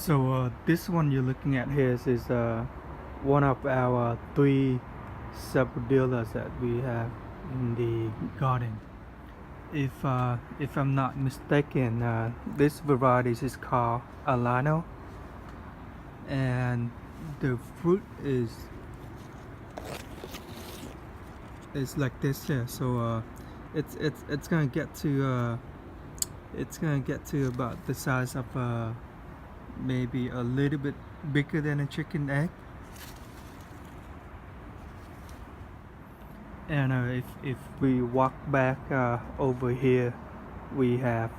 This one you're looking at here is one of our three sapodillas that we have in the garden. If I'm not mistaken, this variety is called Alano, and the fruit is like this here. It's gonna get to about the size of maybe a little bit bigger than a chicken egg. And if we walk back over here, we have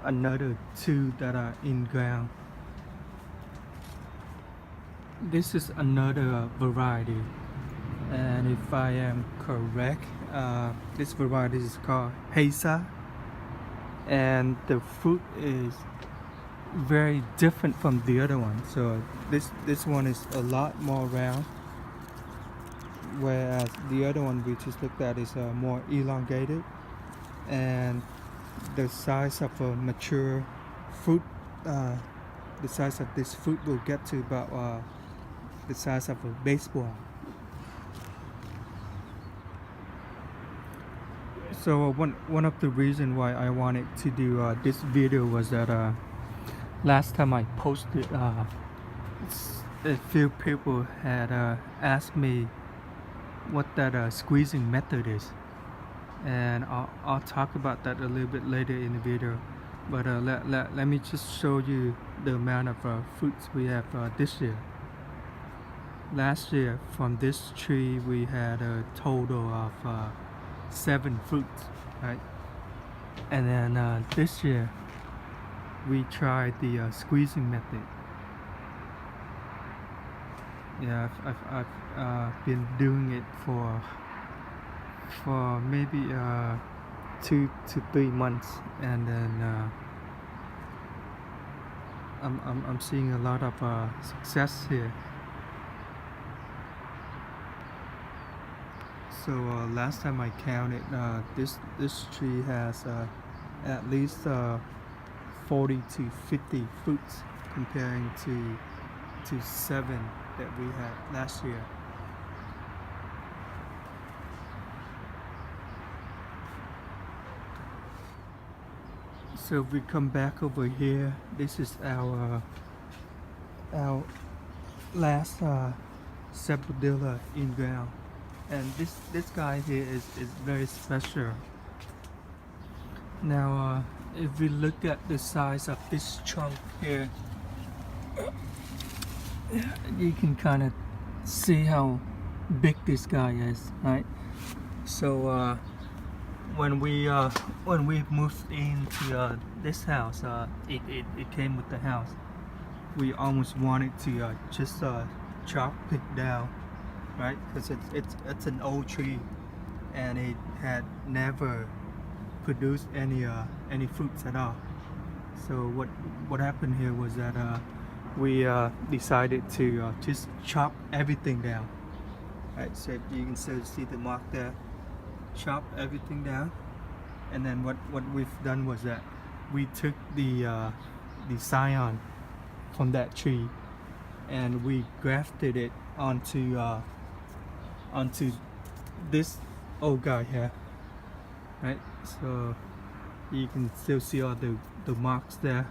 another two that are in ground. This is another variety, and if I am correct, this variety is called Heisa, and the fruit is very different from the other one. So this one is a lot more round, whereas the other one we just looked at is more elongated, and the size of a mature fruit, the size of this fruit will get to about the size of a baseball. So one of the reasons why I wanted to do this video was that last time I posted, a few people had asked me what that squeezing method is, and I'll talk about that a little bit later in the video. But let me just show you the amount of fruits we have this year. Last year from this tree we had a total of 7 fruits, right? And then this year we tried the squeezing method. Yeah, I've been doing it for maybe 2 to 3 months, and then I'm seeing a lot of success here. So last time I counted, this tree has at least 40 to 50 fruits, comparing to 7 that we had last year. So if we come back over here, this is our last sapodilla in ground, and this guy here is very special. Now if we look at the size of this trunk here, you can kind of see how big this guy is, right? So when we moved into this house, it came with the house. We almost wanted to just chop it down, right? Because it's an old tree, and it had never produced any fruits at all. So what happened here was that we decided to just chop everything down, right? So you can still see the mark there. Chop everything down, and then what we've done was that we took the scion from that tree, and we grafted it onto this old guy here, right? So you can still see all the marks there.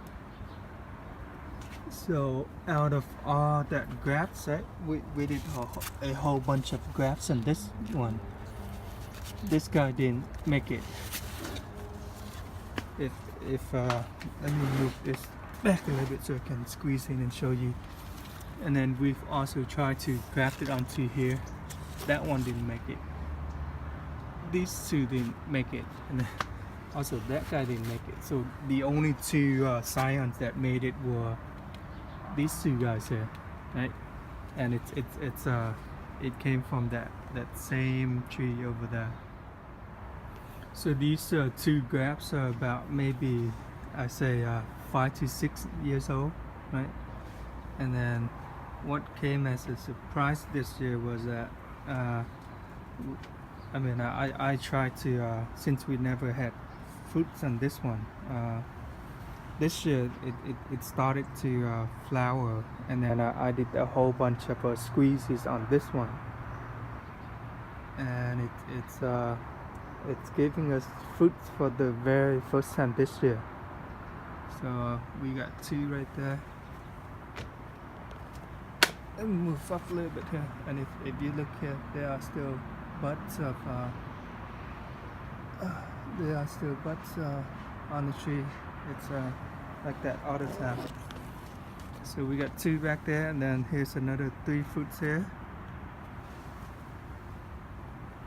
So out of all that grafts, right, we did a whole bunch of grafts, and this one, this guy didn't make it. If let me move this back a little bit so I can squeeze in and show you. And then we've also tried to graft it onto here. That one didn't make it. These two didn't make it, and then also that guy didn't make it. So the only two scions that made it were these two guys here, right? And it came from that same tree over there. So these two grafts are about maybe, I say 5 to 6 years old, right? And then what came as a surprise this year was that I tried to, since we never had fruits on this one, this year it started to flower, and then I did a whole bunch of squeezes on this one, and it's giving us fruits for the very first time this year. So we got 2 right there. Let me move up a little bit here, and if you look here, there are still buds of on the tree. It's like that all the time. So we got 2 back there, and then here's another 3 fruits here.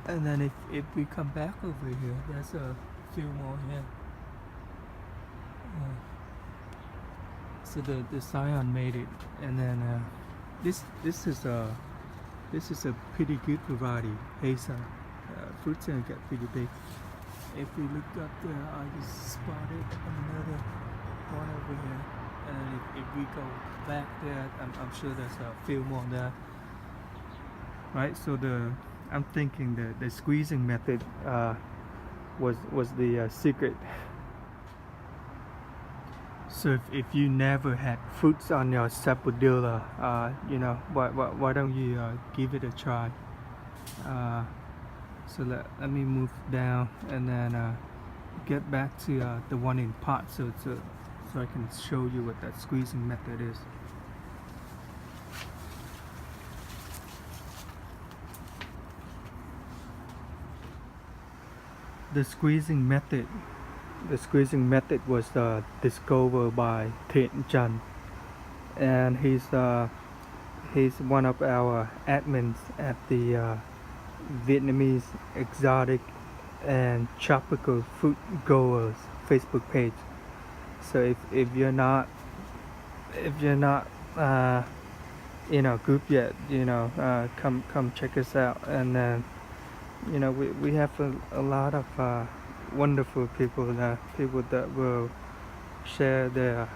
And then if we come back over here, there's a few more here. So the scion made it, and then this is a pretty good variety. Hazel fruits and get pretty big. If we look up there, I just spotted another one over here, and if we go back there, I'm sure there's a few more there. Right, so I'm thinking the squeezing method was the secret. So if you never had fruits on your sapodilla, you know, why don't you give it a try? So let me move down and then get back to the one in pot, so I can show you what that squeezing method is. The squeezing method was discovered by Thiện Trần, and he's one of our admins at the Vietnamese exotic and tropical fruit growers Facebook page. So if you're not in our group yet, you know, come check us out. And then you know, we have a lot of wonderful people that will share their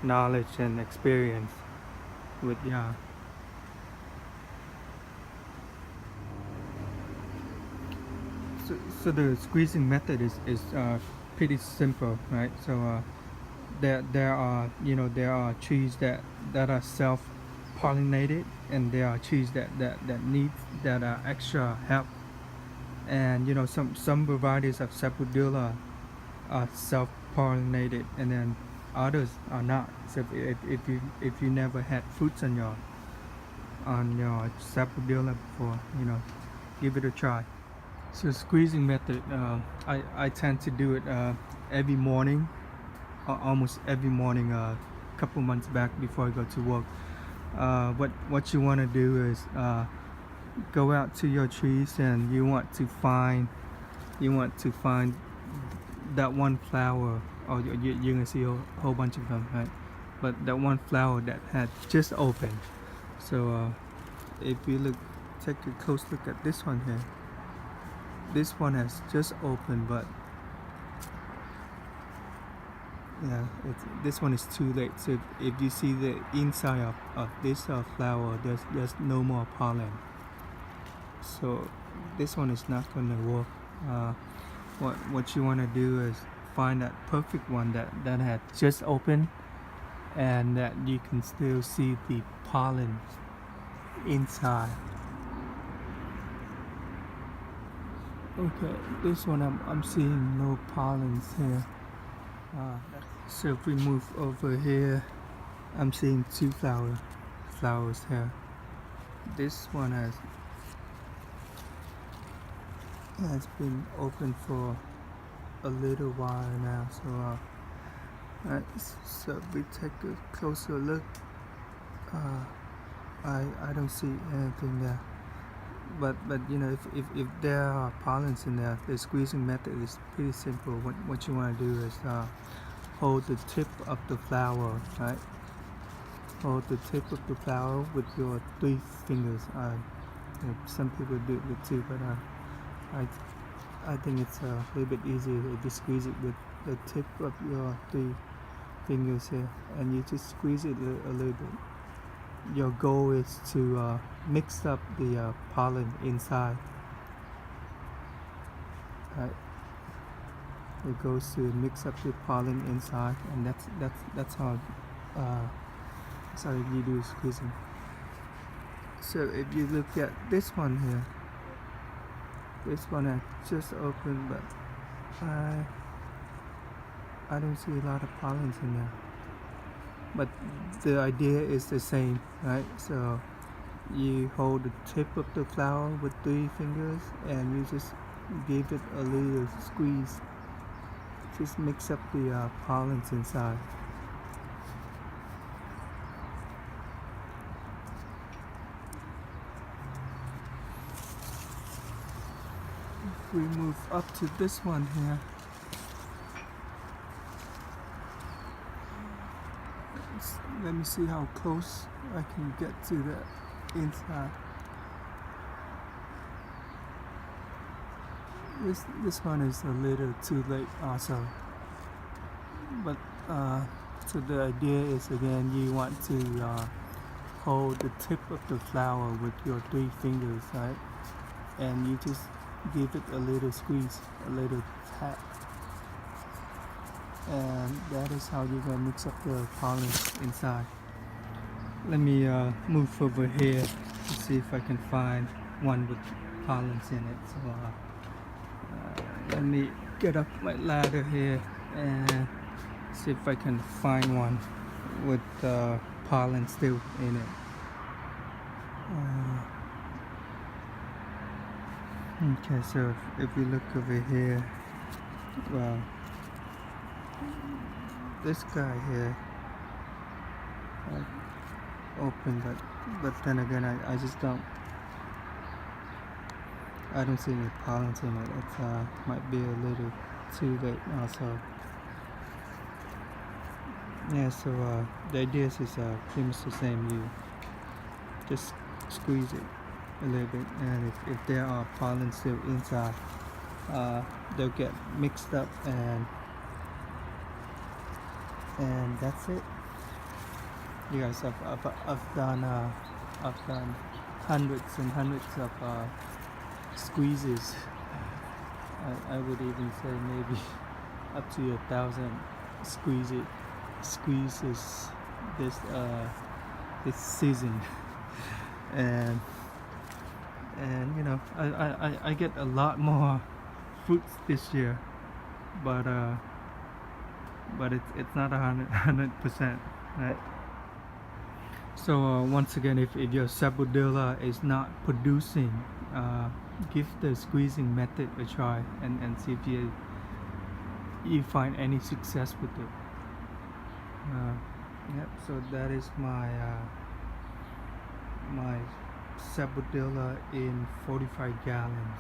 knowledge and experience with you. So the squeezing method is pretty simple, right? So there are trees that are self-pollinated, and there are trees that are extra help. And you know, some varieties of sapodilla are self-pollinated, and then others are not. So if you never had fruits on your sapodilla before, you know, give it a try. So squeezing method, I tend to do it every morning, almost every morning. A couple months back before I go to work. What you want to do is go out to your trees, and you want to find that one flower, or you're gonna see a whole bunch of them, right? But that one flower that had just opened. So if you take a close look at this one here. This one has just opened, but yeah, this one is too late. So if you see the inside of this flower, there's no more pollen. So this one is not going to work. What you want to do is find that perfect one that had just opened, and that you can still see the pollen inside. Okay, this one I'm seeing no pollens here. So if we move over here, I'm seeing 2 flowers here. This one has been open for a little while now. So so if we take a closer look, I don't see anything there. But you know, if there are pollens in there, the squeezing method is pretty simple. What you want to do is hold the tip of the flower, right? Hold the tip of the flower with your 3 fingers. You know, some people do it with 2, but I think it's a little bit easier if you squeeze it with the tip of your 3 fingers here, and you just squeeze it a little bit. Your goal is to mix up the pollen inside. Right. It goes to mix up the pollen inside, and that's how you do squeezing. So if you look at this one here, this one I just opened, but I don't see a lot of pollens in there. But the idea is the same, right? So you hold the tip of the flower with 3 fingers and you just give it a little squeeze. Just mix up the pollens inside. If we move up to this one here, let me see how close I can get to the inside. This one is a little too late also, but so the idea is, again, you want to hold the tip of the flower with your 3 fingers, right? And you just give it a little squeeze, a little tap, and that is how you're gonna mix up the pollen inside. Let me move over here to see if I can find one with pollens in it. So let me get up my ladder here and see if I can find one with pollen still in it. Okay, so if you look over here, well, this guy here open, but then again I just don't see any pollens in it. It might be a little too late also. Yeah, so the idea is pretty much the same. You just squeeze it a little bit, and if there are pollen still inside, they'll get mixed up, and that's it. You guys, I've done hundreds and hundreds of squeezes. I would even say maybe up to 1,000 squeezes this season. And you know, I get a lot more fruits this year, but it's not 100%, right? So once again, if your Sabodilla is not producing, give the squeezing method a try and see if you find any success with it. Yep, so that is my my Sabodilla in 45 gallons,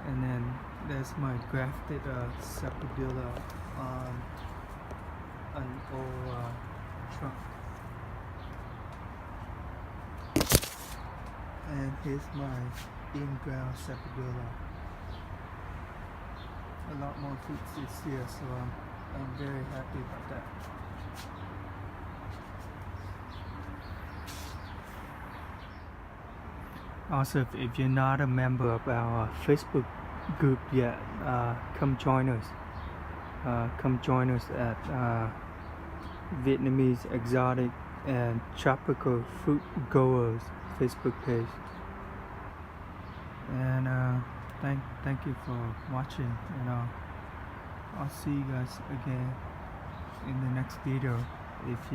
and then there's my grafted Sabodilla on an old trunk. And here's my in-ground Sabodilla. A lot more fruits this year, so I'm very happy about that. Also, if you're not a member of our Facebook group yet, come join us. Come join us at Vietnamese exotic and tropical fruit growers Facebook page. And thank you for watching. I'll see you guys again in the next video. If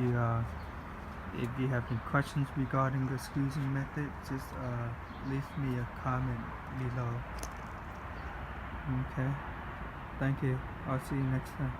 you have any questions regarding the squeezing method, just leave me a comment below. Okay, thank you. I'll see you next time.